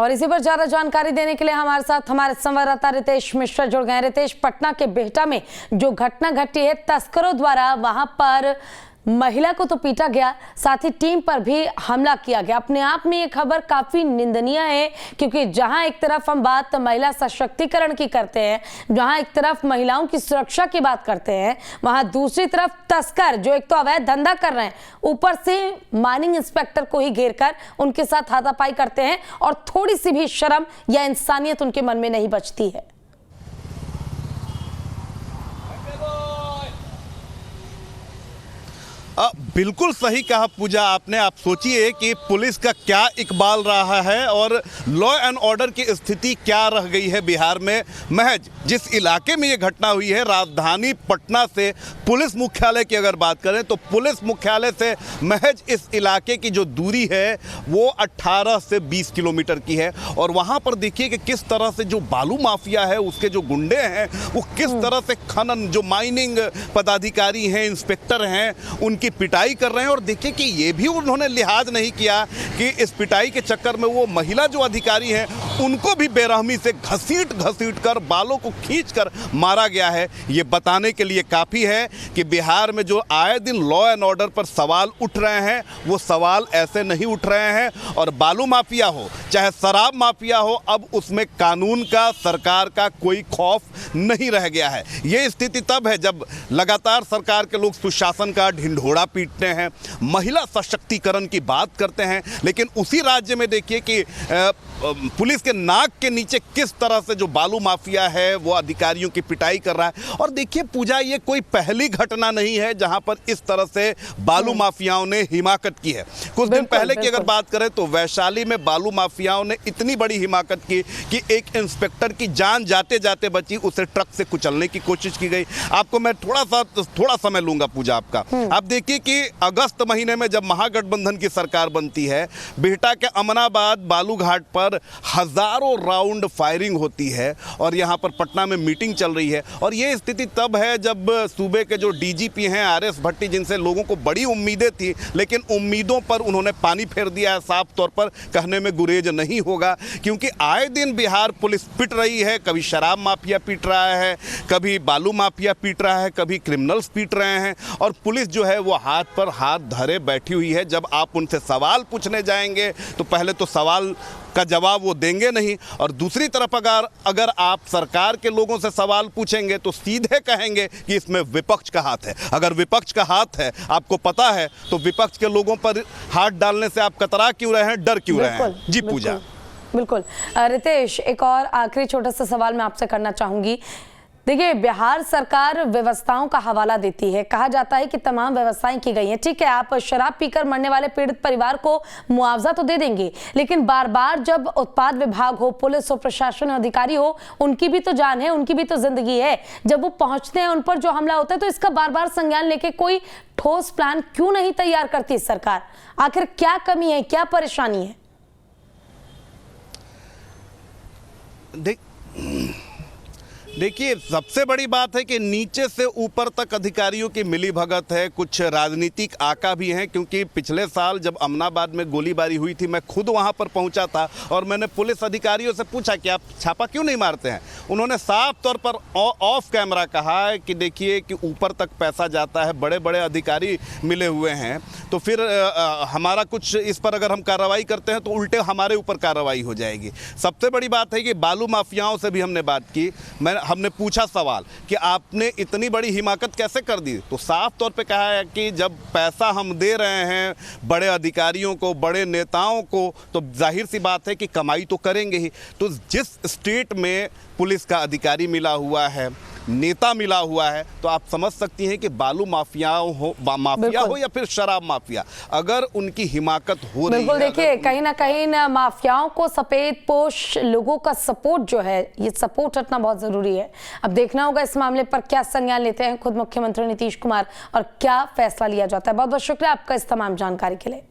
और इसी पर ज्यादा जानकारी देने के लिए हमारे साथ हमारे संवाददाता रितेश मिश्रा जुड़ गए। रितेश, पटना के बिहटा में जो घटना घटी है, तस्करों द्वारा वहां पर महिला को तो पीटा गया, साथ ही टीम पर भी हमला किया गया। अपने आप में ये खबर काफी निंदनीय है, क्योंकि जहां एक तरफ हम बात महिला सशक्तिकरण की करते हैं, जहां एक तरफ महिलाओं की सुरक्षा की बात करते हैं, वहां दूसरी तरफ तस्कर जो एक तो अवैध धंधा कर रहे हैं, ऊपर से माइनिंग इंस्पेक्टर को ही घेर कर उनके साथ हाथापाई करते हैं और थोड़ी सी भी शर्म या इंसानियत उनके मन में नहीं बचती है। बिल्कुल सही कहा पूजा आपने। आप सोचिए कि पुलिस का क्या इकबाल रहा है और लॉ एंड ऑर्डर की स्थिति क्या रह गई है बिहार में। महज जिस इलाके में ये घटना हुई है, राजधानी पटना से पुलिस मुख्यालय की अगर बात करें तो पुलिस मुख्यालय से महज इस इलाके की जो दूरी है वो 18 से 20 किलोमीटर की है। और वहाँ पर देखिए कि किस तरह से जो बालू माफिया है, उसके जो गुंडे हैं, वो किस तरह से खनन, जो माइनिंग पदाधिकारी हैं, इंस्पेक्टर हैं, उनकी पिटाई कर रहे हैं। और देखिए कि ये भी उन्होंने लिहाज नहीं किया कि इस पिटाई के चक्कर में वो महिला जो अधिकारी हैं उनको भी बेरहमी से घसीट कर बालों को खींचकर मारा गया है। ये बताने के लिए काफ़ी है कि बिहार में जो आए दिन लॉ एंड ऑर्डर पर सवाल उठ रहे हैं, वो सवाल ऐसे नहीं उठ रहे हैं। और बालू माफिया हो चाहे शराब माफिया हो, अब उसमें कानून का, सरकार का कोई खौफ नहीं रह गया है। ये स्थिति तब है जब लगातार सरकार के लोग सुशासन का ढिंढोरा पीटते हैं, महिला सशक्तिकरण की बात करते हैं, लेकिन उसी राज्य में देखिए कि पुलिस के नाक के नीचे किस तरह से जो बालू माफिया है वो अधिकारियों की पिटाई कर रहा है। और देखिए पूजा, ये कोई पहली घटना नहीं है जहां पर इस तरह से बालू माफियाओं ने हिमाकत की है। कुछ दिन पहले की अगर बात करें तो वैशाली में बालू माफियाओं ने इतनी बड़ी हिमाकत की कि एक इंस्पेक्टर की जान जाते जाते बची, उसे ट्रक से कुचलने की कोशिश की गई। आपको मैं थोड़ा समय लूंगा पूजा आपका। आप देखिए कि अगस्त महीने में जब महागठबंधन की सरकार बनती है, बिहटा के अमनाबाद बालू घाट पर हजारों राउंड फायरिंग होती है और यहां पर पटना में मीटिंग चल रही है। और ये स्थिति तब है जब सूबे के जो डीजीपी हैं आरएस भट्टी, जिनसे लोगों को बड़ी उम्मीदें थी, लेकिन उम्मीदों पर उन्होंने पानी फेर दिया है। साफ तौर पर कहने में गुरेज नहीं होगा, क्योंकि आए दिन बिहार पुलिस पिट रही है। कभी शराब माफिया पीट रहा है, कभी बालू माफिया पीट रहा है, कभी क्रिमिनल्स पीट रहे हैं। और पुलिस जो है वो हाथ पर हाथ धरे बैठी हुई है। जब आप उनसे सवाल पूछने जाएंगे तो पहले तो सवाल का जवाब वो देंगे नहीं, और दूसरी तरफ अगर आप सरकार के लोगों से सवाल पूछेंगे तो सीधे कहेंगे कि इसमें विपक्ष का हाथ है। अगर विपक्ष का हाथ है, आपको पता है, तो विपक्ष के लोगों पर हाथ डालने से आप कतरा क्यों रहे हैं, डर क्यों रहे हैं? जी पूजा। बिल्कुल रितेश, एक और आखिरी छोटा सा सवाल मैं आपसे करना चाहूंगी। देखिए, बिहार सरकार व्यवस्थाओं का हवाला देती है, कहा जाता है कि तमाम व्यवस्थाएं की गई हैं। ठीक है, आप शराब पीकर मरने वाले पीड़ित परिवार को मुआवजा तो दे देंगे, लेकिन बार बार जब उत्पाद विभाग हो, पुलिस हो, प्रशासन अधिकारी हो, उनकी भी तो जान है, उनकी भी तो जिंदगी है। जब वो पहुंचते हैं, उन पर जो हमला होता है, तो इसका बार बार संज्ञान लेके कोई ठोस प्लान क्यों नहीं तैयार करती सरकार? आखिर क्या कमी है, क्या परेशानी है? देखिए, सबसे बड़ी बात है कि नीचे से ऊपर तक अधिकारियों की मिली भगत है। कुछ राजनीतिक आका भी हैं, क्योंकि पिछले साल जब अमनाबाद में गोलीबारी हुई थी, मैं खुद वहां पर पहुंचा था और मैंने पुलिस अधिकारियों से पूछा कि आप छापा क्यों नहीं मारते हैं। उन्होंने साफ तौर पर ऑफ कैमरा कहा है कि देखिए कि ऊपर तक पैसा जाता है, बड़े बड़े अधिकारी मिले हुए हैं, तो फिर हमारा कुछ इस पर अगर हम कार्रवाई करते हैं तो उल्टे हमारे ऊपर कार्रवाई हो जाएगी। सबसे बड़ी बात है कि बालू माफियाओं से भी हमने बात की, हमने पूछा सवाल कि आपने इतनी बड़ी हिमाकत कैसे कर दी, तो साफ तौर पे कहा है कि जब पैसा हम दे रहे हैं बड़े अधिकारियों को, बड़े नेताओं को, तो जाहिर सी बात है कि कमाई तो करेंगे ही। तो जिस स्टेट में पुलिस का अधिकारी मिला हुआ है, नेता मिला हुआ है, तो आप समझ सकती हैं कि बालू माफिया हो या फिर शराब माफिया, अगर उनकी हिमाकत हो रही है। बिल्कुल, देखिए कहीं ना कहीं माफियाओं को सफेद पोश लोगों का सपोर्ट जो है, ये सपोर्ट रखना बहुत जरूरी है। अब देखना होगा इस मामले पर क्या संज्ञान लेते हैं खुद मुख्यमंत्री नीतीश कुमार और क्या फैसला लिया जाता है। बहुत बहुत शुक्रिया आपका इस तमाम जानकारी के लिए।